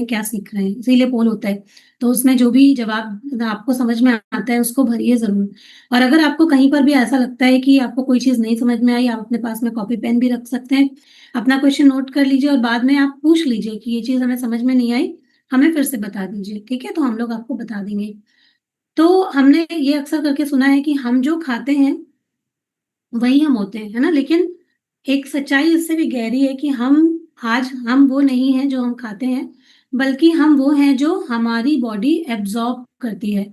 क्या सीख रहे हैं, इसीलिए पोल होता है। तो उसमें जो भी जवाब आपको समझ में आता है उसको भरिए ज़रूर। और अगर आपको कहीं पर भी ऐसा लगता है कि आपको कोई चीज़ नहीं समझ में आई, आप अपने पास में कॉपी पेन भी रख सकते हैं। अपना क्वेश्चन नोट कर लीजिए और बाद में आप पूछ लीजिए कि ये चीज़ हमें समझ में नहीं आई, हमें फिर से बता दीजिए, ठीक है? तो हम लोग आपको बता देंगे। तो हमने ये अक्सर करके सुना है कि हम जो खाते हैं वही हम होते हैं, है ना? लेकिन एक सच्चाई इससे भी गहरी है कि हम वो नहीं हैं जो हम खाते हैं, बल्कि हम वो हैं जो हमारी बॉडी एब्ज़ॉर्ब करती है।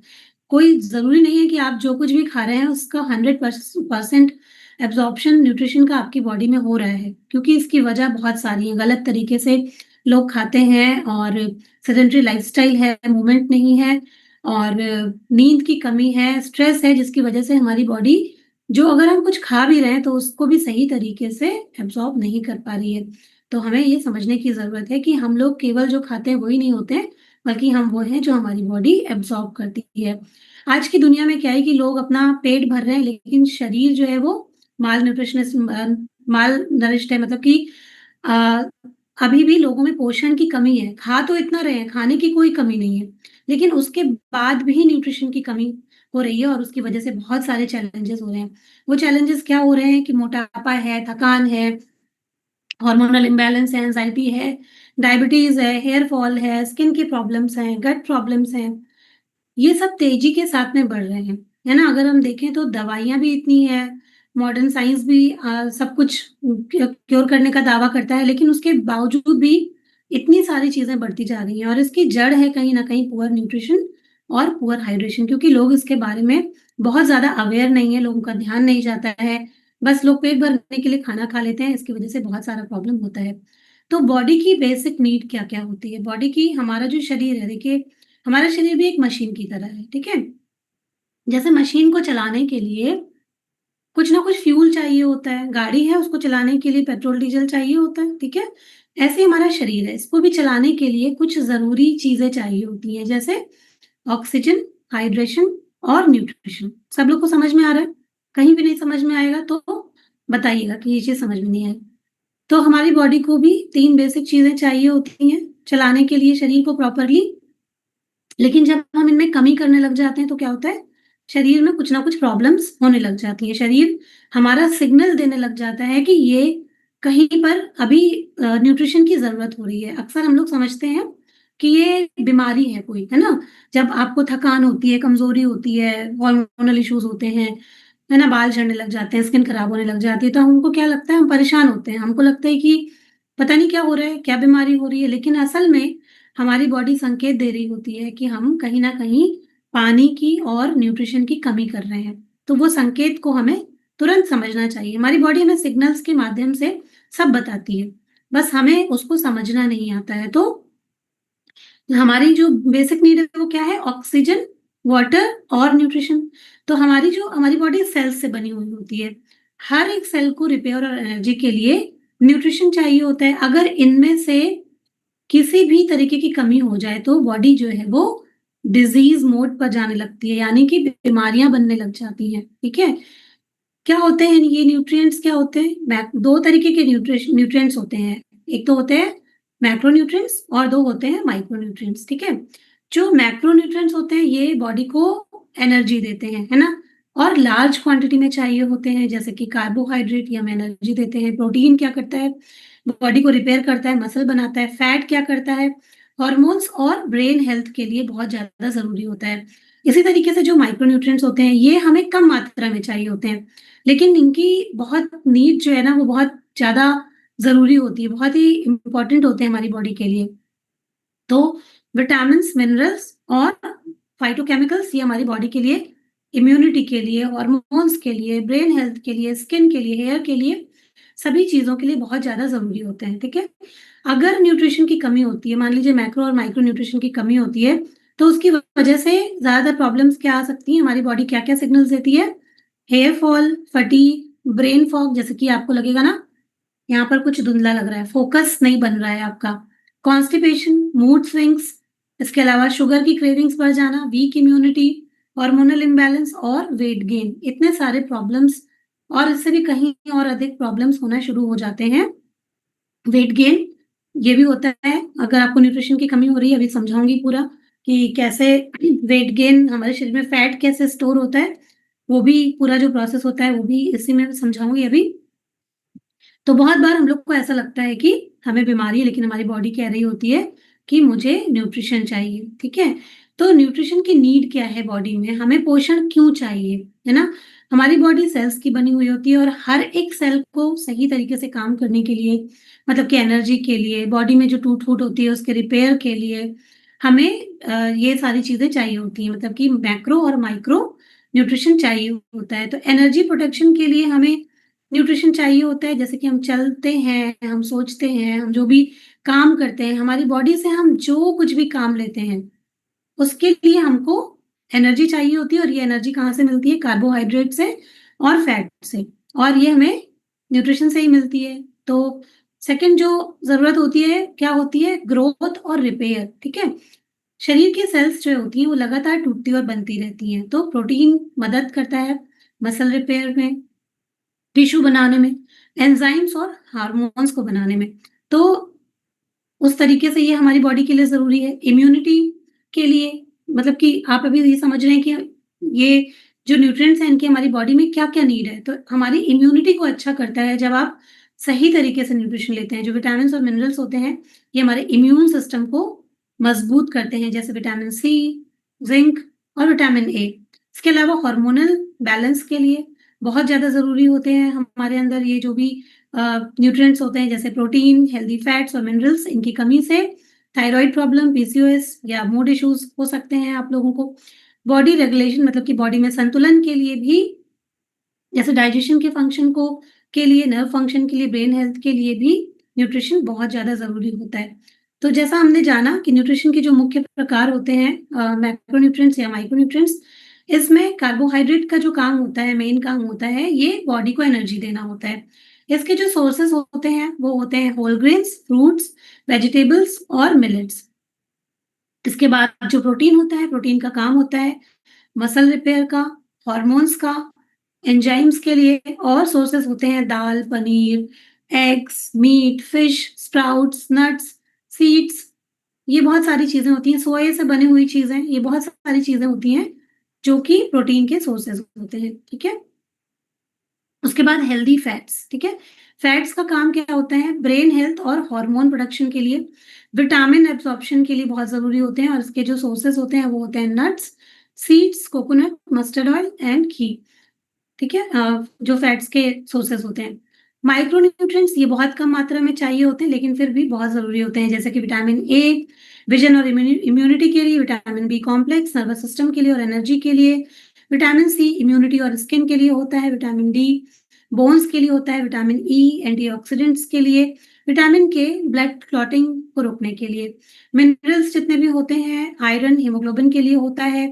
कोई ज़रूरी नहीं है कि आप जो कुछ भी खा रहे हैं उसका 100% एब्ज़ॉर्प्शन न्यूट्रिशन का आपकी बॉडी में हो रहा है, क्योंकि इसकी वजह बहुत सारी है। गलत तरीके से लोग खाते हैं और सेडेंटरी लाइफ़स्टाइल है, मूवमेंट नहीं है और नींद की कमी है, स्ट्रेस है जिसकी वजह से हमारी बॉडी जो अगर हम कुछ खा भी रहे हैं तो उसको भी सही तरीके से एब्ज़ॉर्ब नहीं कर पा रही है। तो हमें ये समझने की ज़रूरत है कि हम लोग केवल जो खाते हैं वही नहीं होते हैं, बल्कि हम वो हैं जो हमारी बॉडी एब्ज़ॉर्ब करती है। आज की दुनिया में क्या है कि लोग अपना पेट भर रहे हैं लेकिन शरीर जो है वो माल नरिश्ड है, मतलब कि अ, अभी भी लोगों में पोषण की कमी है। खा तो इतना रहे हैं, खाने की कोई कमी नहीं है, लेकिन उसके बाद भी न्यूट्रिशन की कमी हो रही है और उसकी वजह से बहुत सारे चैलेंजेस हो रहे हैं। वो चैलेंजेस क्या हो रहे हैं कि मोटापा है, थकान है, हार्मोनल इम्बैलेंस है, एंजाइटी है, डायबिटीज़ है, हेयर फॉल है, स्किन की प्रॉब्लम्स हैं, गट प्रॉब्लम्स हैं। ये सब तेज़ी के साथ में बढ़ रहे हैं, है ना? अगर हम देखें तो दवाइयाँ भी इतनी हैं, मॉडर्न साइंस भी सब कुछ क्योर करने का दावा करता है, लेकिन उसके बावजूद भी इतनी सारी चीज़ें बढ़ती जा रही हैं और इसकी जड़ है कहीं न कहीं पुअर न्यूट्रिशन और पुअर हाइड्रेशन, क्योंकि लोग इसके बारे में बहुत ज़्यादा अवेयर नहीं है, लोगों का ध्यान नहीं जाता है। बस लोग पेट भरने के लिए खाना खा लेते हैं, इसकी वज़ह से बहुत सारा प्रॉब्लम होता है। तो बॉडी की बेसिक नीड क्या-क्या होती है? बॉडी की हमारा जो शरीर है, देखिए हमारा शरीर भी एक मशीन की तरह है, ठीक है? जैसे मशीन को चलाने के लिए कुछ ना कुछ फ्यूल चाहिए होता है, गाड़ी है उसको चलाने के लिए पेट्रोल, डीज़ल चाहिए होता है, ठीक है? ऐसे ही हमारा शरीर है, इसको भी चलाने के लिए कुछ ज़रूरी चीज़ें चाहिए होती हैं, जैसे ऑक्सीजन, हाइड्रेशन और न्यूट्रिशन। सब लोग को समझ में आ रहा है? कहीं भी नहीं समझ में आएगा तो बताइएगा कि ये चीज़ समझ में नहीं आई। तो हमारी बॉडी को भी 3 बेसिक चीज़ें चाहिए होती हैं चलाने के लिए शरीर को प्रॉपरली। लेकिन जब हम इनमें कमी करने लग जाते हैं तो क्या होता है? शरीर में कुछ ना कुछ प्रॉब्लम्स होने लग जाती हैं। शरीर हमारा सिग्नल देने लग जाता है कि ये कहीं पर अभी न्यूट्रिशन की ज़रूरत हो रही है। अक्सर हम लोग समझते हैं कि ये बीमारी है कोई, है ना? जब आपको थकान होती है, कमज़ोरी होती है, हार्मोनल इश्यूज़ होते हैं, है ना? बाल झड़ने लग जाते हैं, स्किन खराब होने लग जाती है, तो हमको क्या लगता है, हम परेशान होते हैं। हमको लगता है कि पता नहीं क्या हो रहा है, क्या बीमारी हो रही है? लेकिन असल में हमारी बॉडी संकेत दे रही होती है कि हम कहीं न कहीं पानी की और न्यूट्रिशन की कमी कर रहे हैं। तो वो संकेत को हमें तुरंत समझना चाहिए। हमारी बॉडी हमें सिग्नल्स के माध्यम से सब बताती है, बस हमें उसको समझना नहीं आता है। तो हमारी जो बेसिक नीड है वो क्या है? ऑक्सीजन, वाटर और न्यूट्रिशन। तो हमारी बॉडी सेल्स से बनी हुई होती है। हर एक सेल को रिपेयर और एनर्जी के लिए न्यूट्रिशन चाहिए होता है। अगर इनमें से किसी भी तरीके की कमी हो जाए तो बॉडी जो है वो डिजीज मोड पर जाने लगती है, यानी कि बीमारियां बनने लग जाती हैं, ठीक है? क्या होते हैं ये न्यूट्रिएंट्स? क्या होते हैं? दो तरीके के न्यूट्रिएंट्स होते हैं। एक तो होते हैं मैक्रो न्यूट्रिएंट्स और दो होते हैं माइक्रो न्यूट्रिएंट्स, ठीक है? जो मैक्रो न्यूट्रिएंट्स होते हैं ये बॉडी को एनर्जी देते हैं, है ना? और लार्ज क्वांटिटी में चाहिए होते हैं, जैसे कि कार्बोहाइड्रेट ये हमें एनर्जी देते हैं। प्रोटीन क्या करता है? बॉडी को रिपेयर करता है, मसल बनाता है। फैट क्या करता है? हॉर्मोन्स और ब्रेन हेल्थ के लिए बहुत ज़्यादा ज़रूरी होता है। इसी तरीके से जो माइक्रो न्यूट्रिएंट्स होते हैं ये हमें कम मात्रा में चाहिए होते हैं। लेकिन इनकी बहुत नीड जो है ना वो बहुत ज़्यादा ज़रूरी होती है, बहुत ही इम्पोर्टेंट होते हैं हमारी बॉडी के लिए। तो विटामिन्स, मिनरल्स और फाइटोकेमिकल्स ये हमारी बॉडी के लिए, इम्यूनिटी के लिए, हार्मोन्स के लिए, ब्रेन हेल्थ के लिए, स्किन के लिए, हेयर के लिए, सभी चीज़ों के लिए बहुत ज़्यादा ज़रूरी होते हैं, ठीक है? अगर न्यूट्रिशन की कमी होती है, मान लीजिए मैक्रो और माइक्रो न्यूट्रिशन की कमी होती है, तो उसकी वजह से ज़्यादातर प्रॉब्लम्स क्या आ सकती हैं? हमारी बॉडी क्या-क्या सिग्नल्स देती है? Hair fall, fatigue, brain fog, जैसे कि आपको लगेगा ना यहाँ पर कुछ धुंधला लग रहा है, फोकस नहीं बन रहा है आपका, कॉन्स्टिपेशन, मूड स्विंग्स, इसके अलावा शुगर की क्रेविंग्स बढ़ जाना, वीक इम्यूनिटी, हार्मोनल इम्बैलेंस और वेट गेन, इतने सारे प्रॉब्लम्स और इससे भी कहीं और अधिक प्रॉब्लम्स होना शुरू हो जाते हैं। वेट गेन ये भी होता है, अगर आपको न्यूट्रिशन की कमी हो रही है, अभी समझाऊँगी पूरा कि कैसे वेट गेन हमारे शरीर में फैट कैसे स्टोर होता है, वो भी पूरा जो प्रोसेस होता है, वो भी इसी में समझाऊँगी अभी। तो बहुत बार हम लोग को ऐसा लगता है कि हमें बीमारी है, लेकिन हमारी बॉडी कह रही होती है कि मुझे न्यूट्रिशन चाहिए, ठीक है? तो न्यूट्रिशन की नीड क्या है बॉडी में? हमें पोषण क्यों चाहिए, है ना? हमारी बॉडी सेल्स की बनी हुई होती है और हर एक सेल को सही तरीके से काम करने के लिए, मतलब कि एनर्जी के लिए, बॉडी में जो टूट-फूट होती है उसके रिपेयर के लिए, हमें ये सारी चीज़ें चाहिए होती हैं, मतलब कि मैक्रो और माइक्रो न्यूट्रिशन चाहिए होता है। तो एनर्जी प्रोटेक्शन के लिए हमें न्यूट्रिशन चाहिए होता है, जैसे कि हम चलते हैं, हम सोचते हैं, हम जो भी काम करते हैं, हमारी बॉडी से हम जो कुछ भी काम लेते हैं, उसके लिए हमको एनर्जी चाहिए होती है और ये एनर्जी कहाँ से मिलती है? कार्बोहाइड्रेट से और फैट से, और ये हमें न्यूट्रिशन से ही मिलती है। तो सेकंड जो ज़रूरत होती है, क्या होती है? ग्रोथ और रिपेयर, ठीक है? शरीर की सेल्स जो होती हैं, वो लगातार टूटती और बनती रहती हैं, तो प्रोटीन मदद करता है मसल रिपेयर में, टिश्यू बनाने में, एंजाइम्स और हार्मोन्स को बनाने में। तो उस तरीके से ये हमारी बॉडी के लिए ज़रूरी है। इम्यूनिटी के लिए, मतलब कि आप अभी ये समझ रहे हैं कि ये जो न्यूट्रिएंट्स हैं, इनकी हमारी बॉडी में क्या-क्या नीड है। तो हमारी इम्यूनिटी को अच्छा करता है जब आप सही तरीके से न्यूट्रिशन लेते हैं। जो विटामिन्स और मिनरल्स होते हैं, ये हमारे इम्यून सिस्टम को मज़बूत करते हैं, जैसे विटामिन सी, ज़िंक और विटामिन ए। इसके अलावा हार्मोनल बैलेंस के लिए बहुत ज़्यादा ज़रूरी होते हैं हमारे अंदर ये जो भी न्यूट्रिएंट्स होते हैं, जैसे प्रोटीन, हेल्दी फैट्स और मिनरल्स। इनकी कमी से थायराइड प्रॉब्लम, पीसीओएस या मूड इश्यूज हो सकते हैं आप लोगों को। बॉडी रेगुलेशन, मतलब कि बॉडी में संतुलन के लिए भी, जैसे डाइजेशन के फंक्शन को के लिए, नर्व फंक्शन के लिए, ब्रेन हेल्थ के लिए भी न्यूट्रिशन बहुत ज़्यादा ज़रूरी होता है। तो जैसा हमने जाना कि न्यूट्रिशन के जो मुख्य प्रकार होते हैं, मैक्रोन्यूट्रिएंट्स या माइक्रोन्यूट्रिएंट्स, इसमें कार्बोहाइड्रेट का जो काम होता है, मेन काम होता है, ये बॉडी को एनर्जी देना होता है। इसके जो सोर्सेज़ होते हैं, वो होते हैं होल ग्रेन्स, फ्रूट्स, वेजिटेबल्स और मिलेट्स। इसके बाद जो प्रोटीन होता है, प्रोटीन का काम होता है मसल रिपेयर का, हॉर्मोन्स का, एंजाइम्स के लिए, और सोर्सेस होते हैं दाल, paneer, eggs, meat, fish, sprouts, nuts, seeds. ये बहुत सारी चीज़ें होती हैं, सोया से बनी हुई चीज़ें, ये बहुत सारी चीज़ें होती हैं, जो कि प्रोटीन के सोर्सेस होते हैं, ठीक है? उसके बाद हेल्दी फैट्स, ठीक है? फैट्स का काम क्या होता है? ब्रेन हेल्थ और हार्मोन प्रोडक्शन के लिए, विटामिन एब्जॉर्प्शन के लिए बहुत ज़रूरी होते हैं, और इसके जो सोर्सेस होते हैं, वो होते हैं nuts, seeds, coconut, mustard oil and ghee. ठीक है? जो फैट्स के सोर्सेस होते हैं। माइक्रो न्यूट्रिएंट्स ये बहुत कम मात्रा में चाहिए होते हैं, लेकिन फिर भी बहुत ज़रूरी होते हैं, जैसे कि विटामिन ए विज़न और इम्यूनिटी के लिए, vitamin B complex nervous system के लिए और एनर्जी के लिए, विटामिन सी इम्यूनिटी और स्किन के लिए होता है, विटामिन डी बोन्स के लिए होता है, विटामिन ई एंटीऑक्सीडेंट्स के लिए, विटामिन के ब्लड क्लॉटिंग को रोकने के लिए। मिनरल्स जितने भी होते हैं, आयरन हीमोग्लोबिन के लिए होता है,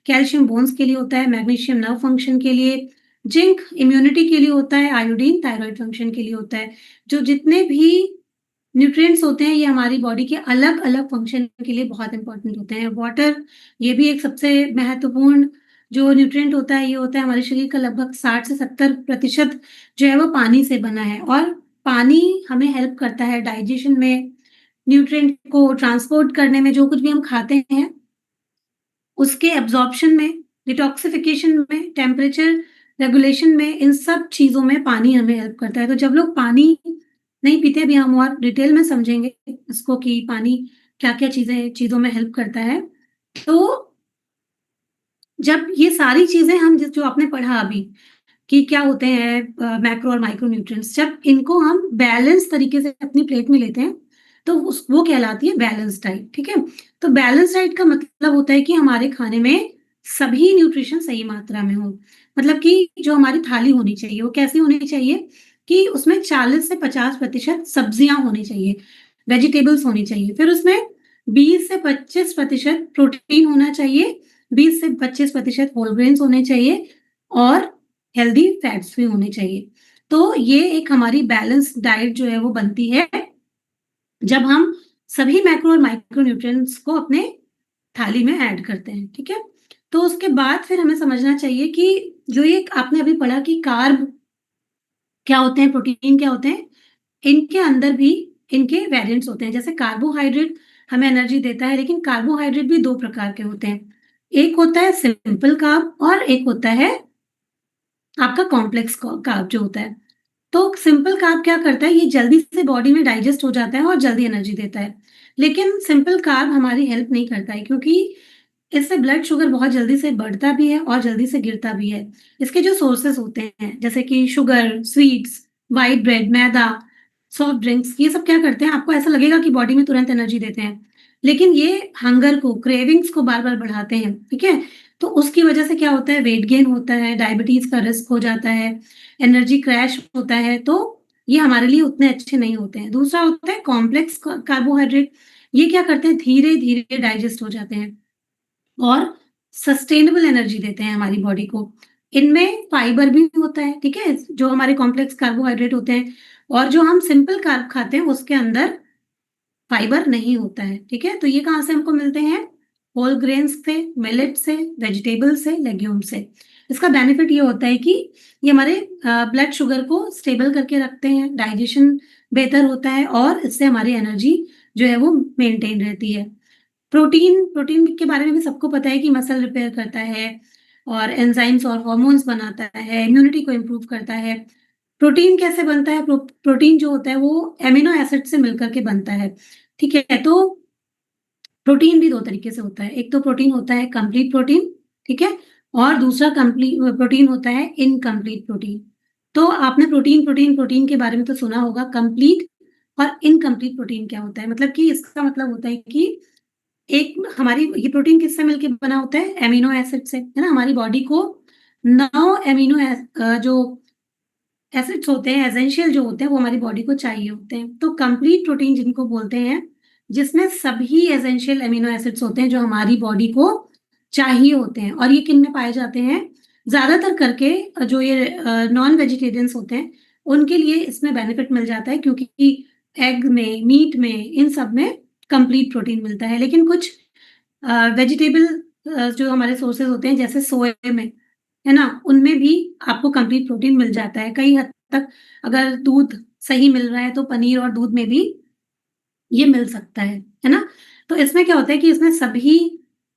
कैल्शियम बोन्स के लिए होता है, मैग्नीशियम नर्व फंक्शन के लिए, जिंक इम्यूनिटी के लिए होता है, आयोडीन थायराइड फंक्शन के लिए होता है। जो जितने भी न्यूट्रिएंट्स होते हैं, ये हमारी बॉडी के अलग-अलग फंक्शन के लिए बहुत इंपॉर्टेंट होते हैं। वाटर, ये भी एक सबसे महत्वपूर्ण जो न्यूट्रिएंट होता है, ये होता है हमारे शरीर का लगभग 60 से 70% जो है वो पानी से बना है, और पानी हमें हेल्प करता है डाइजेशन में, न्यूट्रिएंट को ट्रांसपोर्ट करने में, जो कुछ भी हम खाते हैं उसके एब्ज़ॉर्प्शन में, डिटॉक्सिफ़िकेशन में, टेम्परेचर रेगुलेशन में, इन सब चीज़ों में पानी हमें हेल्प करता है। तो जब लोग पानी नहीं पीते, अभी हम और डिटेल में समझेंगे इसको कि पानी क्या-क्या चीज़ों में हेल्प करता है। तो जब ये सारी चीज़ें हम जो आपने पढ़ा अभी कि क्या होते हैं मैक्रो और माइक्रो न्यूट्रिएंट्स, जब इनको हम बैलेंस तरीके से अपनी प्लेट में लेते हैं, तो उस वो कहलाती है बैलेंस डाइट, ठीक है? तो बैलेंस डाइट का मतलब होता है कि हमारे खाने में सभी न्यूट्रिशन सही मात्रा में हो। मतलब कि जो हमारी थाली होनी चाहिए, वो कैसी होनी चाहिए कि उसमें 40 से 50% सब्जियाँ होनी चाहिए, वेजिटेबल्स होनी चाहिए। फिर उसमें 20 से 25% प्रोटीन होना चाहिए, 20 से 25% होल ग्रेन्स होने चाहिए, और हेल्दी फैट्स भी होने चाहिए। तो ये एक हमारी बैलेंस्ड डाइट जो है वो बनती है, जब हम सभी मैक्रो और माइक्रो न्यूट्रिएंट्स को अपने थाली में ऐड करते हैं, ठीक है? तो उसके बाद फिर हमें समझना चाहिए कि जो ये आपने अभी पढ़ा कि कार्ब क्या होते हैं, प्रोटीन क्या होते हैं, इनके अंदर भी इनके वेरिएंट्स होते हैं। जैसे कार्बोहाइड्रेट हमें एनर्जी देता है, लेकिन कार्बोहाइड्रेट भी 2 प्रकार के होते हैं। एक होता है सिंपल कार्ब और एक होता है आपका कॉम्प्लेक्स कार्ब जो होता है। तो सिंपल कार्ब क्या करता है, ये जल्दी से बॉडी में डाइजेस्ट हो जाता है और जल्दी एनर्जी देता है। लेकिन सिंपल कार्ब हमारी हेल्प नहीं करता है, क्योंकि इससे ब्लड शुगर बहुत जल्दी से बढ़ता भी है और जल्दी से गिरता भी है। इसके जो सोर्सेस होते हैं, जैसे कि शुगर, स्वीट्स, व्हाइट ब्रेड, मैदा, सॉफ्ट ड्रिंक्स, ये सब क्या करते हैं, आपको ऐसा लगेगा कि बॉडी में तुरंत एनर्जी देते हैं, लेकिन ये हंगर को, क्रेविंग्स को बार-बार बढ़ाते हैं, ठीक है? तो उसकी वजह से क्या होता है, वेट गेन होता है, डायबिटीज़ का रिस्क हो जाता है, एनर्जी क्रैश होता है, तो ये हमारे लिए उतने अच्छे नहीं होते हैं। दूसरा होता है कॉम्प्लेक्स कार्बोहाइड्रेट, ये क्या करते हैं, धीरे-धीरे डाइजेस्ट हो जाते हैं और सस्टेनेबल एनर्जी देते हैं हमारी बॉडी को। इनमें फाइबर भी होता है, ठीक है? जो हमारे कॉम्प्लेक्स कार्बोहाइड्रेट होते हैं, और जो हम सिंपल कार्ब खाते हैं उसके अंदर फाइबर नहीं होता है, ठीक है? तो ये कहाँ से हमको मिलते हैं? होल ग्रेन्स से, मिलेट से, वेजिटेबल से, लेग्यूम से। इसका बेनिफिट ये होता है कि ये हमारे ब्लड शुगर को स्टेबल करके रखते हैं, डाइजेशन बेहतर होता है और इससे हमारी एनर्जी जो है वो मेंटेन रहती है। प्रोटीन प्रोटीन के बारे में भी सबको पता है कि मसल रिपेयर करता है और एंजाइम्स और हार्मोन्स बनाता है, इम्यूनिटी को इम्प्रूव करता है। प्रोटीन कैसे बनता है? प्रोटीन जो होता है वो एमिनो एसिड से मिलकर के बनता है, ठीक है? तो प्रोटीन भी 2 तरीके से होता है। एक तो प्रोटीन होता है कंप्लीट प्रोटीन, ठीक है? और दूसरा प्रोटीन होता है इनकम्प्लीट प्रोटीन। तो आपने प्रोटीन के बारे में तो सुना होगा। कंप्लीट और इनकम्प्लीट प्रोटीन क्या होता है? मतलब कि इसका मतलब होता है कि एक हमारी ये प्रोटीन किससे मिलके बना होता है? एमिनो एसिड से, है ना? हमारी बॉडी को 9 जो एसिड्स होते हैं, एसेंशियल जो होते हैं, वो हमारी बॉडी को चाहिए होते हैं। तो कंप्लीट प्रोटीन जिनको बोलते हैं, जिसमें सभी एसेंशियल एमिनो एसिड्स होते हैं जो हमारी बॉडी को चाहिए होते हैं, और ये किन में पाए जाते हैं? ज़्यादातर करके जो ये नॉन वेजिटेरियंस होते हैं, उनके लिए इसमें बेनिफिट मिल जाता है, क्योंकि एग में, मीट में, इन सब में कंप्लीट प्रोटीन मिलता है। लेकिन कुछ वेजिटेबल जो हमारे सोर्सेज़ होते हैं, जैसे सोया में, है ना? उनमें भी आपको कंप्लीट प्रोटीन मिल जाता है। कई हद तक अगर दूध सही मिल रहा है, तो पनीर और दूध में भी ये मिल सकता है ना? तो इसमें क्या होता है कि इसमें सभी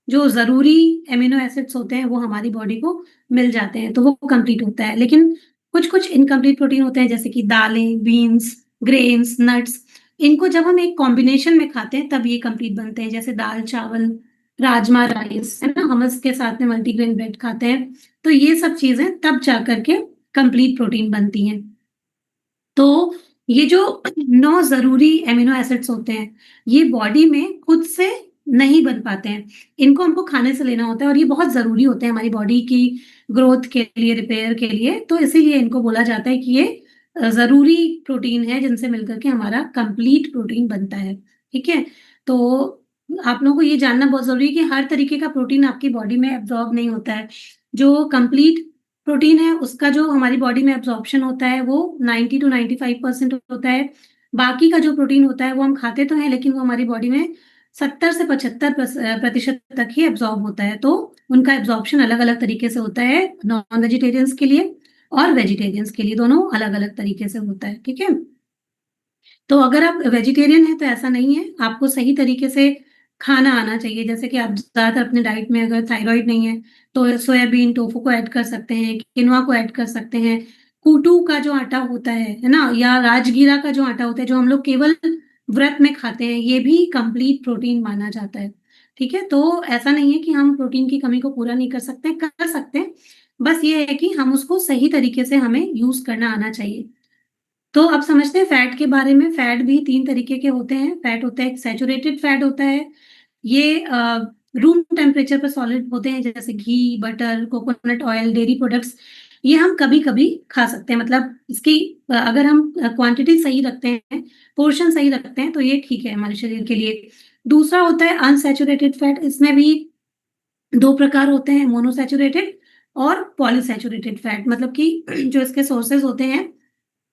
जो ज़रूरी एमिनो एसिड्स होते हैं, वो हमारी बॉडी को मिल जाते हैं, तो वो कंप्लीट होता है। लेकिन कुछ-कुछ इनकम्प्लीट प्रोटीन होते हैं, जैसे कि दालें, बीन्स, ग्रेन्स, नट्स, इनको जब हम एक कॉम्बिनेशन में खाते हैं, तब ये कंप्लीट बनते हैं। जैसे दाल-चावल, राजमा राइस, है ना? हमस के साथ में मल्टीग्रेन ब्रेड खाते हैं, तो ये सब चीज़ें तब जा कर के कंप्लीट प्रोटीन बनती हैं। तो ये जो 9 ज़रूरी एमिनो एसिड्स होते हैं, ये बॉडी में खुद से नहीं बन पाते हैं। इनको हमको खाने से लेना होता है, और ये बहुत ज़रूरी होते हैं हमारी बॉडी की ग्रोथ के लिए, रिपेयर के लिए। तो इसीलिए इनको बोला जाता है कि ये ज़रूरी प्रोटीन है, जिनसे मिलकर के हमारा कंप्लीट प्रोटीन बनता है, ठीक है? तो आप लोगों को ये जानना बहुत ज़रूरी है कि हर तरीके का प्रोटीन आपकी बॉडी में एब्ज़ॉर्ब नहीं होता है। जो कंप्लीट प्रोटीन है, उसका जो हमारी बॉडी में एब्ज़ॉर्प्शन होता है, वो 90 टू 95% होता है। बाकी का जो प्रोटीन होता है, वो हम खाते तो हैं, लेकिन वो हमारी बॉडी में 70 से 75 प्रतिशत तक ही एब्ज़ॉर्ब होता है। तो उनका एब्ज़ॉर्प्शन अलग-अलग तरीके से होता है, नॉन वेजिटेरियंस के लिए और वेजिटेरियंस के लिए, दोनों अलग-अलग तरीके से होता है, ठीक है? तो अगर आप वेजिटेरियन हैं, तो ऐसा नहीं है, आपको सही तरीके से खाना आना चाहिए। जैसे कि आप ज़्यादातर अपने डाइट में अगर थायरॉइड नहीं है, तो सोयाबीन, टोफू को ऐड कर सकते हैं, किनुआ को ऐड कर सकते हैं। कूटू का जो आटा होता है ना? या राजगीरा का जो आटा होता है, जो हम लोग केवल व्रत में खाते हैं, ये भी कंप्लीट प्रोटीन माना जाता है, ठीक है? तो ऐसा नहीं है कि हम प्रोटीन की कमी को पूरा नहीं कर सकते हैं। बस ये है कि हम उसको सही तरीके से हमें यूज़ करना आना चाहिए। तो अब समझते हैं फैट के बारे में। फैट भी 3 तरीके के होते हैं। फैट होता है, एक सैचुरेटेड फैट होता है। ये रूम टेम्परेचर पर सॉलिड होते हैं, जैसे ghee, butter, coconut oil, dairy products. ये हम कभी-कभी खा सकते हैं, मतलब इसकी अगर हम क्वांटिटी सही रखते हैं, पोर्शन सही रखते हैं, तो ये ठीक है हमारे शरीर के लिए। दूसरा होता है अनसैचुरेटेड फैट। इसमें भी 2 प्रकार होते हैं, मोनोसैचुरेटेड और पॉलीसैचुरेटेड फैट। मतलब कि जो इसके सोर्सेज़ होते हैं,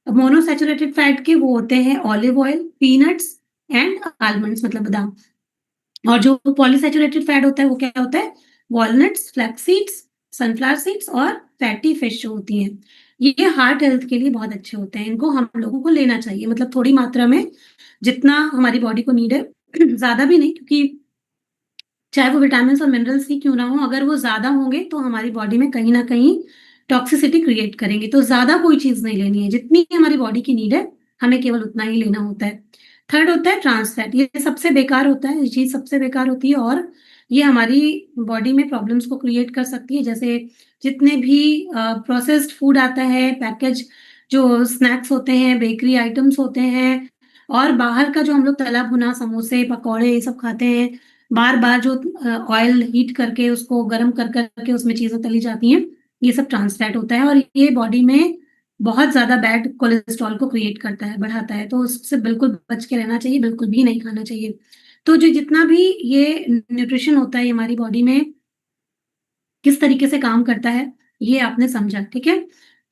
मोनोसैचुरेटेड फैट के, वो होते हैं olive oil, peanuts and almonds, मतलब बादाम। और जो पॉलीसैचुरेटेड फैट होता है, वो क्या होता है? Walnuts, flax seeds, sunflower seeds और फैटी फिश जो होती हैं, ये हार्ट हेल्थ के लिए बहुत अच्छे होते हैं। इनको हम लोगों को लेना चाहिए, मतलब थोड़ी मात्रा में, जितना हमारी बॉडी को नीड है, ज़्यादा भी नहीं, क्योंकि चाहे वो विटामिन्स और मिनरल्स ही क्यों ना हो, अगर वो ज़्यादा होंगे तो हमारी बॉडी में कहीं न कहीं टॉक्सिसिटी क्रिएट करेंगे। तो ज़्यादा कोई चीज़ नहीं लेनी है, जितनी हमारी बॉडी की नीड है, हमें केवल उतना ही लेना होता है। थर्ड होता है ट्रांस फैट, ये सबसे बेकार होता है, ये चीज़ सबसे बेकार होती है और ये हमारी बॉडी में प्रॉब्लम्स को क्रिएट कर सकती है। जैसे जितने भी प्रोसेस्ड फूड आता है, पैकेज जो स्नैक्स होते हैं, बेकरी आइटम्स होते हैं और बाहर का जो हम लोग तला भुना समोसे, पकौड़े ये सब खाते हैं, बार-बार जो ऑयल हीट करके उसको गरम कर के उसमें चीज़ें तली जाती हैं, ये सब ट्रांस फैट होता है और ये बॉडी में बहुत ज़्यादा बैड कोलेस्ट्रॉल को क्रिएट करता है, बढ़ाता है, तो उससे बिल्कुल बच के रहना चाहिए, बिल्कुल भी नहीं खाना चाहिए। तो जो जितना भी ये न्यूट्रिशन होता है, ये हमारी बॉडी में किस तरीके से काम करता है, ये आपने समझा, ठीक है?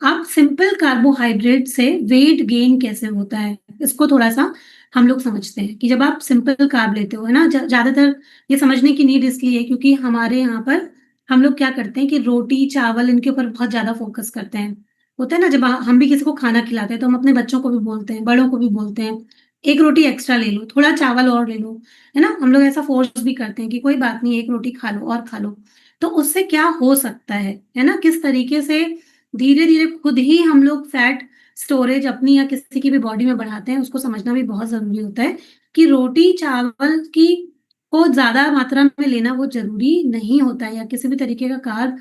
अब सिंपल कार्बोहाइड्रेट से वेट गेन कैसे होता है, इसको थोड़ा-सा हम लोग समझते हैं कि जब आप सिंपल कार्ब लेते हो, है ना? ज़्यादातर ये समझने की नीड इसलिए है क्योंकि हमारे यहाँ पर हम लोग क्या करते हैं कि रोटी, चावल इनके ऊपर बहुत ज़्यादा फ़ोकस करते हैं। होता है ना, जब हम भी किसी को खाना खिलाते हैं, तो हम अपने बच्चों को भी बोलते हैं, बड़ों को भी बोलते हैं, "1 रोटी एक्स्ट्रा ले लो, थोड़ा चावल और ले लो।" है ना? हम लोग ऐसा फ़ोर्स भी करते हैं कि कोई बात नहीं, 1 रोटी खा लो और खा लो। तो उससे क्या हो सकता है ना? किस तरीके से धीरे-धीरे खुद ही हम लोग फैट स्टोरेज अपनी या किसी की भी बॉडी में बढ़ाते हैं, उसको समझना भी बहुत ज़रूरी होता है कि रोटी, चावल की को ज़्यादा मात्रा में लेना वो ज़रूरी नहीं होता है या किसी भी तरीके का कार्ब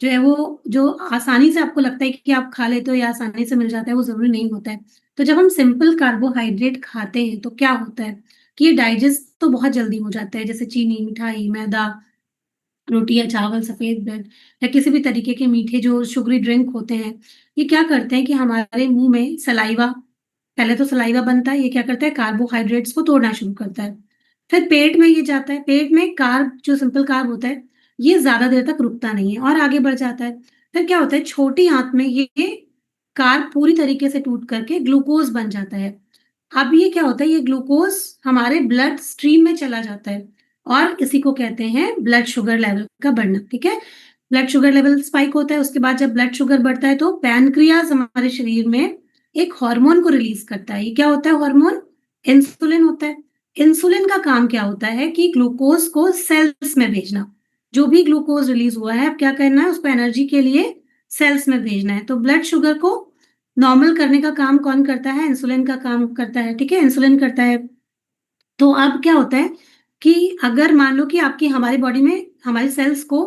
जो है वो जो आसानी से आपको लगता है कि आप खा लेते हो या आसानी से मिल जाता है, वो ज़रूरी नहीं होता है। तो जब हम सिंपल कार्बोहाइड्रेट खाते हैं, तो क्या होता है कि ये डाइजेस्ट तो बहुत जल्दी हो जाता है, जैसे चीनी, मिठाई, मैदा, रोटी या चावल, सफ़ेद ब्रेड या किसी भी तरीके के मीठे जो शुगरी ड्रिंक होते हैं, ये क्या करते हैं कि हमारे मुँह में सलाइवा, पहले तो सलाइवा बनता है, ये क्या करता है कार्बोहाइड्रेट्स को तोड़ना शुरू करता है। फिर पेट में ये जाता है, पेट में कार्ब जो सिंपल कार्ब होता है, ये ज़्यादा देर तक रुकता नहीं है और आगे बढ़ जाता है। फिर क्या होता है छोटी आँत में ये कार्ब पूरी तरीके से टूट करके ग्लूकोज़ बन जाता है। अब ये क्या होता है, ये ग्लूकोज़ हमारे ब्लड स्ट्रीम में चला जाता है और इसी को कहते हैं ब्लड शुगर लेवल का बढ़ना, ठीक है? ब्लड शुगर लेवल स्पाइक होता है, उसके बाद जब ब्लड शुगर बढ़ता है तो पैनक्रियाज़ हमारे शरीर में एक हार्मोन को रिलीज़ करता है। ये क्या होता है हार्मोन? इंसुलिन होता है। इंसुलिन का काम क्या होता है कि ग्लूकोज़ को सेल्स में भेजना। जो भी ग्लूकोज़ रिलीज़ हुआ है, अब क्या करना है उसको एनर्जी के लिए सेल्स में भेजना है। तो ब्लड शुगर को नॉर्मल करने का काम कौन करता है? इंसुलिन का काम करता है, ठीक है? इंसुलिन करता है। तो अब क्या होता है कि अगर मान लो कि आपकी हमारी बॉडी में हमारी सेल्स को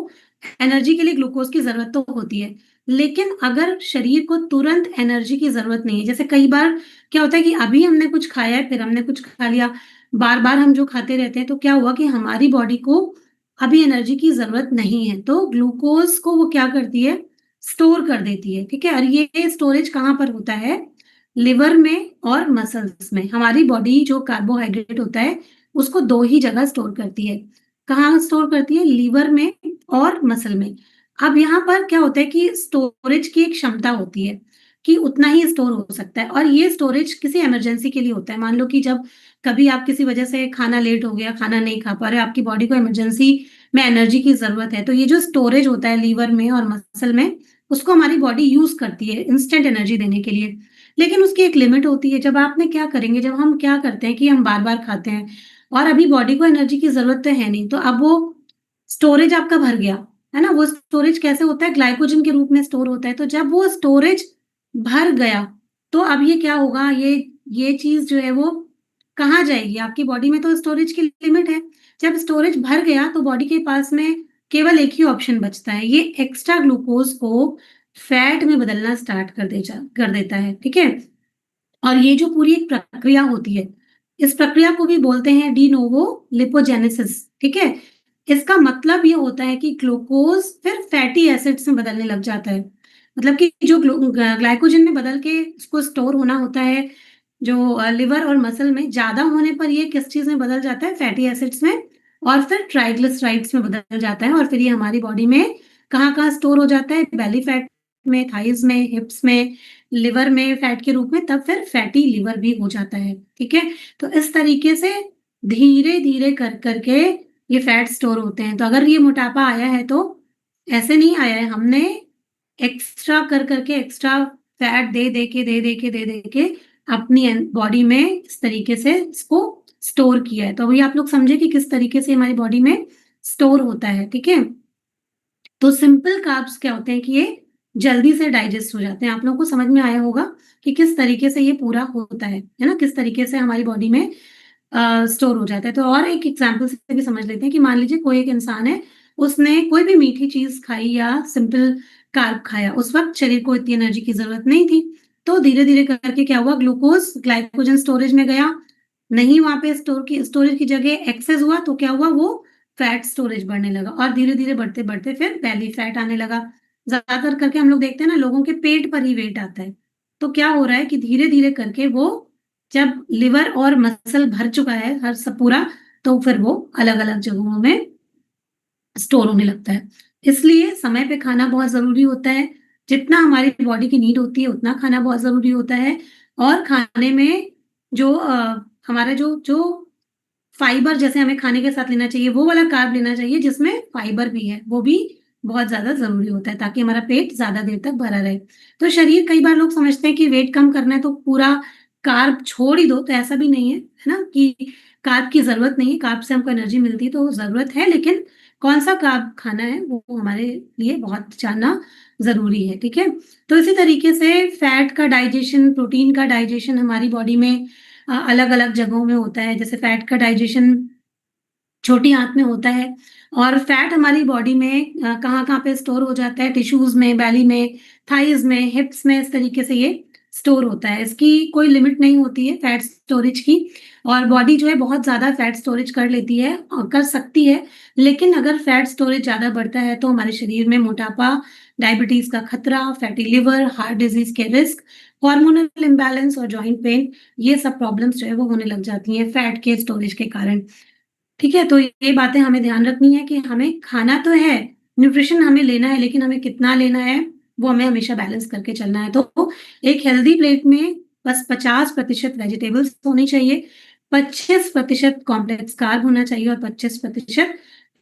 एनर्जी के लिए ग्लूकोज़ की ज़रूरत तो होती है, लेकिन अगर शरीर को तुरंत एनर्जी की ज़रूरत नहीं है, जैसे कई बार क्या होता है कि अभी हमने कुछ खाया है, फिर हमने कुछ खा लिया, बार-बार हम जो खाते रहते हैं, तो क्या हुआ कि हमारी बॉडी को अभी एनर्जी की ज़रूरत नहीं है, तो ग्लूकोज़ को वो क्या करती है, स्टोर कर देती है, ठीक है? और ये स्टोरेज कहाँ पर होता है? लिवर में और मसल्स में। हमारी बॉडी जो कार्बोहाइड्रेट होता है, उसको 2 ही जगह स्टोर करती है। कहाँ स्टोर करती है? लीवर में और मसल में। अब यहाँ पर क्या होता है कि स्टोरेज की एक क्षमता होती है कि उतना ही स्टोर हो सकता है और ये स्टोरेज किसी इमरजेंसी के लिए होता है। मान लो कि जब कभी आप किसी वजह से खाना लेट हो गया, खाना नहीं खा पा रहे, आपकी बॉडी को इमरजेंसी में एनर्जी की ज़रूरत है, तो ये जो स्टोरेज होता है लीवर में और मसल में, उसको हमारी बॉडी यूज़ करती है इंस्टेंट एनर्जी देने के लिए। लेकिन उसकी एक लिमिट होती है, जब आपने क्या करेंगे, जब हम क्या करते हैं कि हम बार-बार खाते हैं और अभी बॉडी को एनर्जी की ज़रूरत तो है नहीं, तो अब वो स्टोरेज आपका भर गया, है ना? वो स्टोरेज कैसे होता है? ग्लाइकोजन के रूप में स्टोर होता है, तो जब वो स्टोरेज भर गया, तो अब ये क्या होगा, ये चीज़ जो है वो कहाँ जाएगी? आपकी बॉडी में तो स्टोरेज की लिमिट है। जब स्टोरेज भर गया, तो बॉडी के पास में केवल एक ही ऑप्शन बचता है, ये एक्स्ट्रा ग्लूकोज़ को फैट में बदलना स्टार्ट कर देता है, ठीक है? और ये जो पूरी एक प्रक्रिया होती है, इस प्रक्रिया को भी बोलते हैं डी नोवो लिपोजेनेसिस, ठीक है? इसका मतलब ये होता है कि ग्लूकोज़ फिर फैटी एसिड्स में बदलने लग जाता है। मतलब कि जो ग्लाइकोजन में बदल के उसको स्टोर होना होता है, जो लिवर और मसल में ज़्यादा होने पर ये किस चीज़ में बदल जाता है? फैटी एसिड्स में और फिर ट्राइग्लिसराइड्स में बदल जाता है और फिर ये हमारी बॉडी में कहाँ-कहाँ स्टोर हो जाता है? बेली फैट में, थाइज़ में, हिप्स में, लिवर में फैट के रूप में, तब फिर फैटी लिवर भी हो जाता है, ठीक है? तो इस तरीके से धीरे-धीरे कर के ये फैट स्टोर होते हैं। तो अगर ये मोटापा आया है तो ऐसे नहीं आया है, हमने एक्स्ट्रा कर करके एक्स्ट्रा फैट दे दे के अपनी बॉडी में इस तरीके से इसको स्टोर किया है। तो अभी आप लोग समझे कि किस तरीके से हमारी बॉडी में स्टोर होता है, ठीक है? तो सिंपल कार्ब्स क्या होते हैं कि ये जल्दी से डाइजेस्ट हो जाते हैं। आप लोगों को समझ में आया होगा कि किस तरीके से ये पूरा होता है ना? किस तरीके से हमारी बॉडी में स्टोर हो जाता है। तो और एक एग्जांपल से भी समझ लेते हैं कि मान लीजिए कोई एक इंसान है, उसने कोई भी मीठी चीज़ खाई या सिंपल कार्ब खाया, उस वक़्त शरीर को इतनी एनर्जी की ज़रूरत नहीं थी। तो धीरे-धीरे करके क्या हुआ, ग्लूकोज़ ग्लाइकोजन स्टोरेज में गया, नहीं वहाँ पे स्टोरेज की जगह एक्सेस हुआ, तो क्या हुआ, वो फैट स्टोरेज बढ़ने लगा और धीरे-धीरे बढ़ते-बढ़ते फिर बेली फैट आने लगा। ज़्यादातर करके हम लोग देखते हैं ना, लोगों के पेट पर ही वेट आता है। तो क्या हो रहा है कि धीरे-धीरे करके वो जब लिवर और मसल भर चुका है हर सब पूरा, तो फिर वो अलग-अलग जगहों में स्टोर होने लगता है। इसलिए समय पे खाना बहुत ज़रूरी होता है। जितना हमारी बॉडी की नीड होती है, उतना खाना बहुत ज़रूरी होता है और खाने में जो हमारा जो जो फाइबर जैसे हमें खाने के साथ लेना चाहिए, वो वाला कार्ब लेना चाहिए जिसमें फाइबर भी है, वो भी बहुत ज़्यादा ज़रूरी होता है ताकि हमारा पेट ज़्यादा देर तक भरा रहे। तो शरीर, कई बार लोग समझते हैं कि वेट कम करना है तो पूरा कार्ब छोड़ ही दो, तो ऐसा भी नहीं है ना? कि कार्ब की ज़रूरत नहीं है, कार्ब से हमको एनर्जी मिलती है तो ज़रूरत है, लेकिन कौन-सा कार्ब खाना है वो हमारे लिए बहुत जानना ज़रूरी है, ठीक है? तो इसी तरीके से फैट का डाइजेशन, प्रोटीन का डाइजेशन हमारी बॉडी में अलग-अलग जगहों में होता है। जैसे फैट का डाइजेशन छोटी आँत में होता है और फैट हमारी बॉडी में कहाँ-कहाँ पे स्टोर हो जाता है, टिश्यूज़ में, बेली में, थाइज़ में, हिप्स में, इस तरीके से ये स्टोर होता है। इसकी कोई लिमिट नहीं होती है फैट स्टोरेज की और बॉडी जो है बहुत ज़्यादा फैट स्टोरेज कर लेती है और कर सकती है। लेकिन अगर फैट स्टोरेज ज़्यादा बढ़ता है तो हमारे शरीर में मोटापा, डायबिटीज़ का खतरा, फैटी लिवर, हार्ट डिज़ीज़ के रिस्क, हार्मोनल इम्बैलेंस और जॉइंट पेन, ये सब प्रॉब्लम्स जो है वो होने लग जाती हैं फैट के स्टोरेज के कारण। ठीक है? तो ये बातें हमें ध्यान रखनी है कि हमें खाना तो है, न्यूट्रिशन हमें लेना है, लेकिन हमें कितना लेना है, वो हमें हमेशा बैलेंस करके चलना है। तो एक हेल्दी प्लेट में बस 50% वेजिटेबल्स होनी चाहिए, 25% कॉम्प्लेक्स कार्ब होना चाहिए और 25%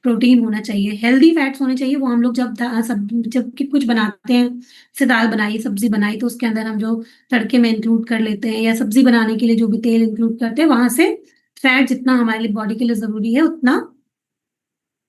प्रोटीन होना चाहिए। हेल्दी फैट्स होने चाहिए, वो हम लोग जब कि कुछ बनाते हैं, जैसे दाल बनाई, सब्ज़ी बनाई, तो उसके अंदर हम जो तड़के में इंक्लूड कर लेते हैं या सब्ज़ी बनाने के लिए जो भी तेल इंक्लूड करते हैं, वहाँ से फैट जितना हमारे लिए बॉडी के लिए ज़रूरी है उतना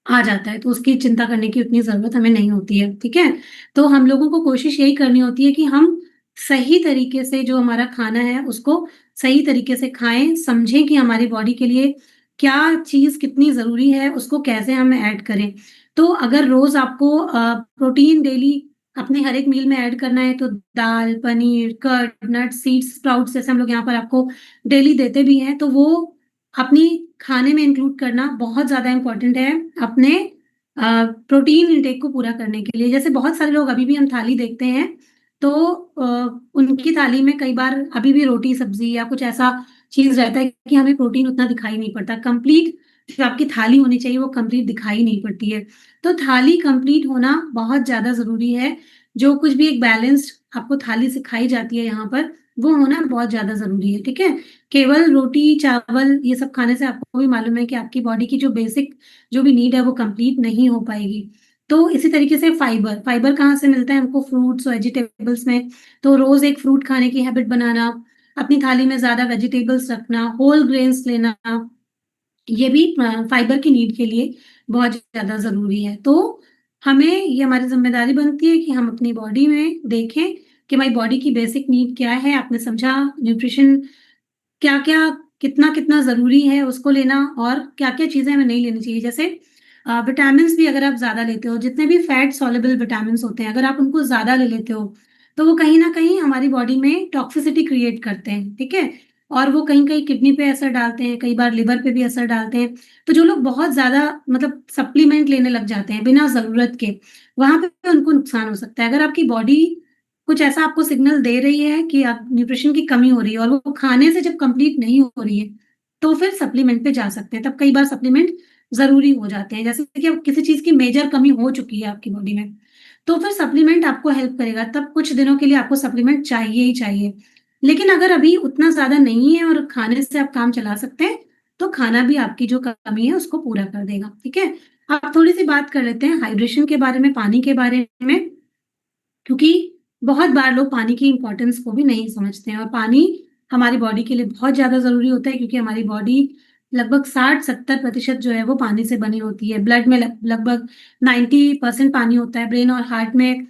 आ जाता है, तो उसकी चिंता करने की उतनी ज़रूरत हमें नहीं होती है, ठीक है? तो हम लोगों को कोशिश यही करनी होती है कि हम सही तरीके से जो हमारा खाना है उसको सही तरीके से खाएँ, समझें कि हमारी बॉडी के लिए क्या चीज़ कितनी ज़रूरी है, उसको कैसे हम ऐड करें। तो अगर रोज़ आपको प्रोटीन डेली अपने हर एक मील में ऐड करना है तो दाल, paneer, curd, nuts, seeds, sprouts जैसे हम लोग यहाँ पर आपको डेली देते भी हैं, तो वो अपनी खाने में इंक्लूड करना बहुत ज़्यादा इम्पोर्टेंट है अपने प्रोटीन इंटेक को पूरा करने के लिए। जैसे बहुत सारे लोग अभी भी हम थाली देखते हैं, तो उनकी थाली में कई बार अभी भी रोटी, सब्ज़ी या कुछ ऐसा चीज़ रहता है कि हमें प्रोटीन उतना दिखाई नहीं पड़ता। कंप्लीट जो आपकी थाली होनी चाहिए, वो कंप्लीट दिखाई नहीं पड़ती है। तो थाली कंप्लीट होना बहुत ज़्यादा ज़रूरी है। जो कुछ भी एक बैलेंस्ड आपको थाली से खाई जाती है यहाँ पर, वो होना बहुत ज़्यादा ज़रूरी है, ठीक है? केवल रोटी, चावल ये सब खाने से आपको भी मालूम है कि आपकी बॉडी की जो बेसिक जो भी नीड है वो कंप्लीट नहीं हो पाएगी। तो इसी तरीके से फाइबर, फाइबर कहाँ से मिलता है हमको? फ्रूट्स, वेजिटेबल्स में। तो रोज़ एक फ्रूट खाने की हैबिट बनाना, अपनी थाली में ज़्यादा वेजिटेबल्स रखना, होल ग्रेन्स लेना, ये भी फाइबर की नीड के लिए बहुत ज़्यादा ज़रूरी है। तो हमें ये हमारी ज़िम्मेदारी बनती है कि हम अपनी बॉडी में देखें कि हमारी बॉडी की बेसिक नीड क्या है? आपने समझा न्यूट्रिशन क्या-क्या, कितना-कितना ज़रूरी है उसको लेना और क्या-क्या चीज़ें हमें नहीं लेनी चाहिए। जैसे विटामिन्स भी अगर आप ज़्यादा लेते हो, जितने भी फैट सॉल्युबल विटामिन्स होते हैं, अगर आप उनको ज़्यादा ले लेते हो, तो वो कहीं न कहीं हमारी बॉडी में टॉक्सिसिटी क्रिएट करते हैं, ठीक है? और वो कहीं-कहीं किडनी पे असर डालते हैं, कई बार लिवर पे भी असर डालते हैं। तो जो लोग बहुत ज़्यादा मतलब सप्लीमेंट लेने लग जाते हैं बिना ज़रूरत के, वहाँ पे उनको नुकसान हो सकता है। अगर आपकी बॉडी कुछ ऐसा आपको सिग्नल दे रही है कि आप न्यूट्रिशन की कमी हो रही है और वो खाने से जब कंप्लीट नहीं हो रही है, तो फिर सप्लीमेंट पे जा सकते हैं। तब कई बार सप्लीमेंट ज़रूरी हो जाते हैं। जैसे कि अब किसी चीज़ की मेजर कमी हो चुकी है आपकी बॉडी में, तो फिर सप्लीमेंट आपको हेल्प करेगा। तब कुछ दिनों के लिए आपको सप्लीमेंट चाहिए ही चाहिए। लेकिन अगर अभी उतना ज़्यादा नहीं है और खाने से आप काम चला सकते हैं, तो खाना भी आपकी जो कमी है उसको पूरा कर देगा, ठीक है? अब थोड़ी-सी बात कर लेते हैं हाइड्रेशन के बारे में, पानी के बारे में, क्योंकि बहुत बार लोग पानी की इम्पोर्टेंस को भी नहीं समझते हैं और पानी हमारी बॉडी के लिए बहुत ज़्यादा ज़रूरी होता है क्योंकि हमारी बॉडी लगभग 60-70% जो है वो पानी से बनी होती है। ब्लड में लगभग 90% पानी होता है, ब्रेन और हार्ट में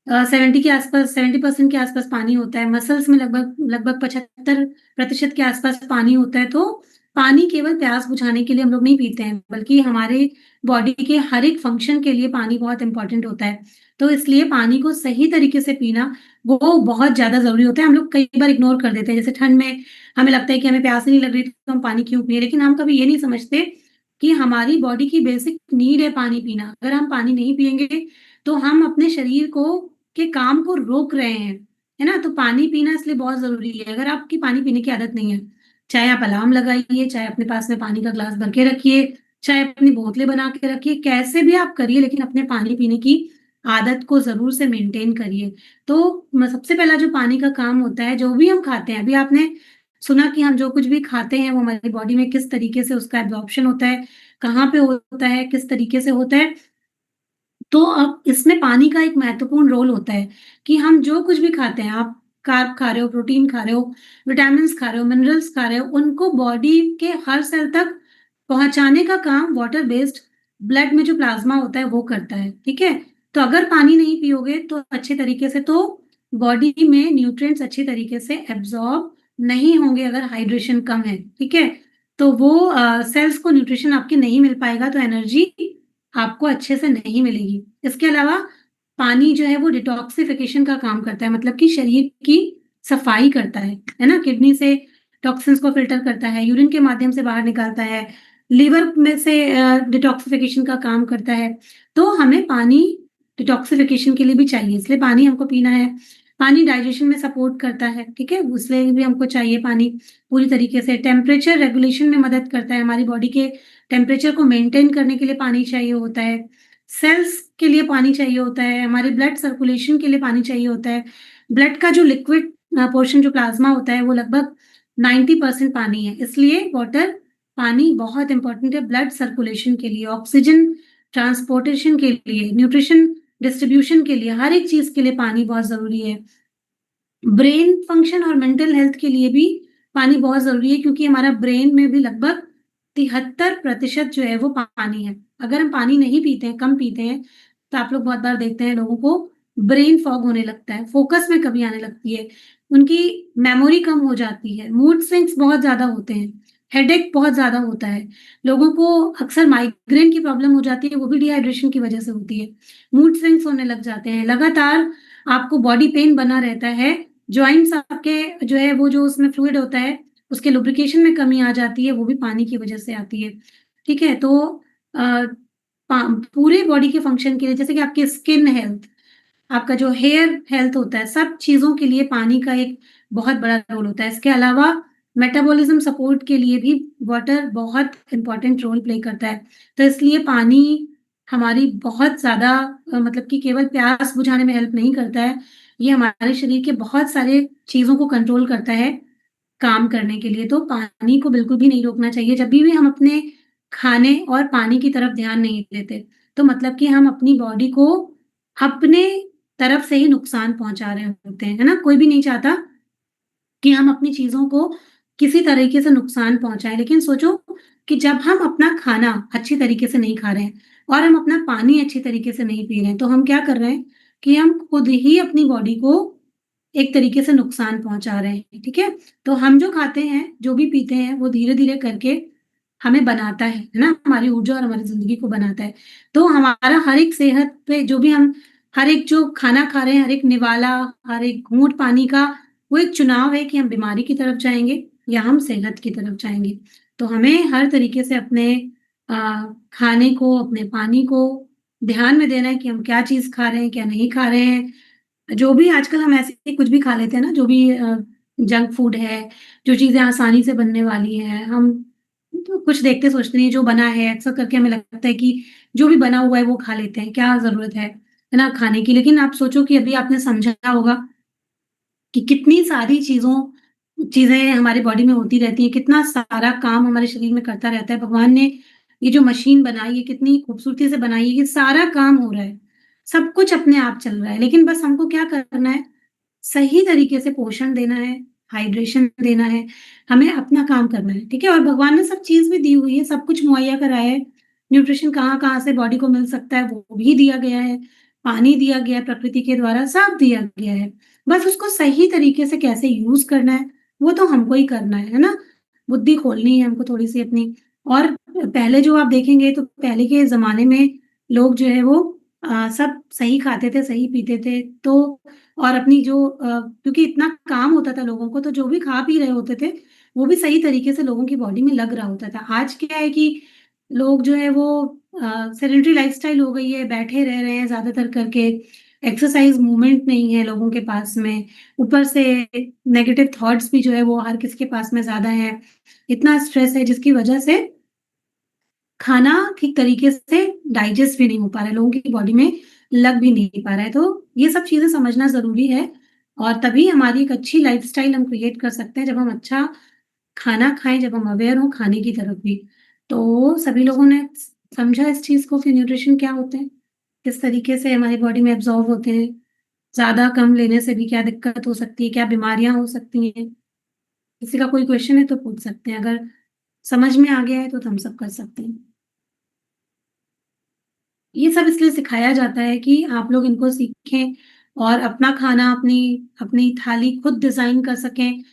70 के आसपास 70% के आसपास पानी होता है, मसल्स में लगभग लगभग 75% के आसपास पानी होता है। तो पानी केवल प्यास बुझाने के लिए हम लोग नहीं पीते हैं, बल्कि हमारे बॉडी के हर एक फंक्शन के लिए पानी बहुत इम्पोर्टेंट होता है। तो इसलिए पानी को सही तरीके से पीना वो बहुत ज़्यादा ज़रूरी होता है। हम लोग कई बार इग्नोर कर देते हैं, जैसे ठंड में हमें लगता है कि हमें प्यास नहीं लग रही तो हम पानी क्यों पिएँ? लेकिन हम कभी ये नहीं समझते कि हमारी बॉडी की बेसिक नीड है पानी पीना। अगर हम पानी नहीं पिएँगे, तो हम अपने शरीर को के काम को रोक रहे हैं, है ना? तो पानी पीना इसलिए बहुत ज़रूरी है। अगर आपकी पानी पीने की आदत नहीं है, चाहे आप अलार्म लगाइए, चाहे अपने पास में पानी का ग्लास भर के रखिए, चाहे अपनी बोतलें बना के रखिए, कैसे भी आप करिए लेकिन अपने पानी पीने की आदत को ज़रूर से मेंटेन करिए। तो म सबसे पहला जो पानी का काम होता है, जो भी हम खाते हैं, अभी आपने सुना कि हम जो कुछ भी खाते हैं, वो हमारी बॉडी में किस तरीके से उसका एब्ज़ॉर्प्शन होता है, कहाँ पे होता है, किस तरीके से होता है। तो अब इसमें पानी का एक महत्वपूर्ण रोल होता है कि हम जो कुछ भी खाते हैं, आप कार्ब खा रहे हो, प्रोटीन खा रहे हो, विटामिन्स खा रहे हो, मिनरल्स खा रहे हो, उनको बॉडी के हर सेल तक पहुँचाने का काम वाटर बेस्ड ब्लड में जो प्लाज़्मा होता है वो करता है, ठीक है? तो अगर पानी नहीं पियोगे तो अच्छे तरीके से तो बॉडी में न्यूट्रिएंट्स अच्छे तरीके से एब्ज़ॉर्ब नहीं होंगे अगर हाइड्रेशन कम है, ठीक है? तो वो सेल्स को न्यूट्रिशन आपके नहीं मिल पाएगा तो एनर्जी आपको अच्छे से नहीं मिलेगी। इसके अलावा पानी जो है वो डिटॉक्सिफिकेशन का काम करता है मतलब कि शरीर की सफाई करता है ना? किडनी से टॉक्सिन्स को फ़िल्टर करता है, यूरिन के माध्यम से बाहर निकालता है, लिवर में से डिटॉक्सिफिकेशन का काम करता है। तो हमें पानी डिटॉक्सिफिकेशन के लिए भी चाहिए, इसलिए पानी हमको पीना है। पानी डाइजेशन में सपोर्ट करता है, ठीक है? उसलिए भी हमको चाहिए पानी पूरी तरीके से। टेम्परेचर रेगुलेशन में मदद करता है, हमारी बॉडी के टेम्परेचर को मेंटेन करने के लिए पानी चाहिए होता है। सेल्स के लिए पानी चाहिए होता है, हमारे ब्लड सर्कुलेशन के लिए पानी चाहिए होता है। ब्लड का जो लिक्विड पोर्शन जो प्लाज़्मा होता है वो लगभग 90% पानी है, इसलिए पानी बहुत इम्पोर्टेंट है ब्लड सर्कुलेशन के लिए, ऑक्सीजन ट्रांसपोर्टेशन के लिए, न्यूट्रिशन डिस्ट्रीब्यूशन के लिए, हर एक चीज़ के लिए पानी बहुत ज़रूरी है। ब्रेन फंक्शन और मेंटल हेल्थ के लिए भी पानी बहुत ज़रूरी है क्योंकि हमारा ब्रेन में भी लगभग 73% जो है वो पानी है। अगर हम पानी नहीं पीते हैं, कम पीते हैं, तो आप लोग बहुत बार देखते हैं लोगों को ब्रेन फॉग होने लगता है, फ़ोकस में कमी आने लगती है, उनकी मेमोरी कम हो जाती है, मूड स्विंग्स बहुत ज़्यादा होते हैं, हेडेक बहुत ज़्यादा होता है। लोगों को अक्सर माइग्रेन की प्रॉब्लम हो जाती है, वो भी डिहाइड्रेशन की वजह से होती है। मूड स्विंग्स होने लग जाते हैं, लगातार आपको बॉडी पेन बना रहता है, जॉइंट्स आपके जो है वो जो उसमें फ्लूइड होता है, उसके लुब्रिकेशन में कमी आ जाती है, वो भी पानी की वजह से आती है। ठीक है? तो अ, पा पूरे बॉडी के फंक्शन के लिए जैसे कि आपकी स्किन हेल्थ, आपका जो हेयर हेल्थ होता है, सब चीज़ों के लिए पानी का एक बहुत बड़ा रोल होता है। इसके अलावा मेटाबॉलिज़्म सपोर्ट के लिए भी वाटर बहुत इम्पोर्टेंट रोल प्ले करता है। तो इसलिए पानी हमारी बहुत ज़्यादा मतलब कि केवल प्यास बुझाने में हेल्प नहीं करता है, ये हमारे शरीर के बहुत सारे चीज़ों को कंट्रोल करता है काम करने के लिए। तो पानी को बिल्कुल भी नहीं रोकना चाहिए। जब भी हम अपने खाने और पानी की तरफ ध्यान नहीं देते, तो मतलब कि हम अपनी बॉडी को अपने तरफ से ही नुकसान पहुँचा रहे होते हैं, है ना? कोई भी नहीं चाहता कि हम अपनी चीज़ों को किसी तरीके से नुकसान पहुँचाएँ। लेकिन सोचो कि जब हम अपना खाना अच्छी तरीके से नहीं खा रहे हैं और हम अपना पानी अच्छी तरीके से नहीं पी रहे हैं, तो हम क्या कर रहे हैं कि हम खुद ही अपनी बॉडी को एक तरीके से नुकसान पहुँचा रहे हैं, ठीक है? तो हम जो खाते हैं, जो भी पीते हैं, वो धीरे-धीरे करके हमें बनाता है ना? हमारी ऊर्जा और हमारी ज़िंदगी को बनाता है। तो हमारा हर एक सेहत पे जो भी हम हर एक जो खाना खा रहे हैं, हर एक निवाला, हर एक घूँट पानी का वो एक चुनाव है कि हम बीमारी की तरफ जाएँगे या हम सेहत की तरफ जाएँगे। तो हमें हर तरीके से अपने अ, खाने को, अपने पानी को ध्यान में देना है कि हम क्या चीज़ खा रहे हैं, क्या नहीं खा रहे हैं। जो भी आजकल हम ऐसे ही कुछ भी खा लेते हैं ना, जो भी जंक फूड है, जो चीज़ें आसानी से बनने वाली हैं, हम तो कुछ देखते सोचते नहीं, जो बना है अक्सर करके हमें लगता है कि जो भी बना हुआ है वो खा लेते हैं, क्या ज़रूरत है ना खाने की। लेकिन आप सोचो कि अभी आपने समझा होगा कि कितनी सारी चीज़ें हमारी बॉडी में होती रहती हैं, कितना सारा काम हमारे शरीर में करता रहता है। भगवान ने ये जो मशीन बनाई है, कितनी खूबसूरती से बनाई है, ये सारा काम हो रहा है। सब कुछ अपने आप चल रहा है, लेकिन बस हमको क्या करना है, सही तरीके से पोषण देना है, हाइड्रेशन देना है, हमें अपना काम करना है, ठीक है? और भगवान ने सब चीज़ भी दी हुई है, सब कुछ मुहैया कराया है। न्यूट्रिशन कहाँ-कहाँ से बॉडी को मिल सकता है, वो भी दिया गया है। पानी दिया गया है प्रकृति के द्वारा, सब दिया गया है। बस उसको सही तरीके से कैसे यूज़ करना है, वो तो हमको ही करना है ना? बुद्धि खोलनी है हमको थोड़ी-सी अपनी। और पहले जो आप देखेंगे तो पहले के ज़माने में लोग जो है वो सब सही खाते थे, सही पीते थे, तो और अपनी जो क्योंकि इतना काम होता था लोगों को, तो जो भी खा पी रहे होते थे, वो भी सही तरीके से लोगों की बॉडी में लग रहा होता था। आज क्या है कि लोग जो है वो सेडेंटरी लाइफ़स्टाइल हो गई है, बैठे रह रहे हैं ज़्यादातर करके, एक्सरसाइज़ मूवमेंट नहीं है लोगों के पास में, ऊपर से नेगेटिव थॉट्स भी जो है वो हर किसी के पास में ज़्यादा है। इतना स्ट्रेस है जिसकी वजह से खाना ठीक तरीके से डाइजेस्ट भी नहीं हो पा रहा है, लोगों की बॉडी में लग भी नहीं पा रहा है। तो ये सब चीज़ें समझना ज़रूरी है और तभी हमारी एक अच्छी लाइफ़स्टाइल हम क्रिएट कर सकते हैं, जब हम अच्छा खाना खाएँ, जब हम अवेयर हों खाने की तरफ भी। तो सभी लोगों ने स समझा इस चीज़ को कि न्यूट्रिशन क्या होते हैं, किस तरीके से हमारी बॉडी में एब्ज़ॉर्ब होते हैं, ज़्यादा कम लेने से भी क्या दिक्कत हो सकती है, क्या बीमारियाँ हो सकती हैं। किसी का कोई क्वेश्चन है तो पूछ सकते हैं, अगर समझ में आ गया है तो हम सब कर सकते हैं। ये सब इसलिए सिखाया जाता है कि आप लोग इनको सीखें और अपना खाना अपनी अपनी थाली खुद डिज़ाइन कर सकें।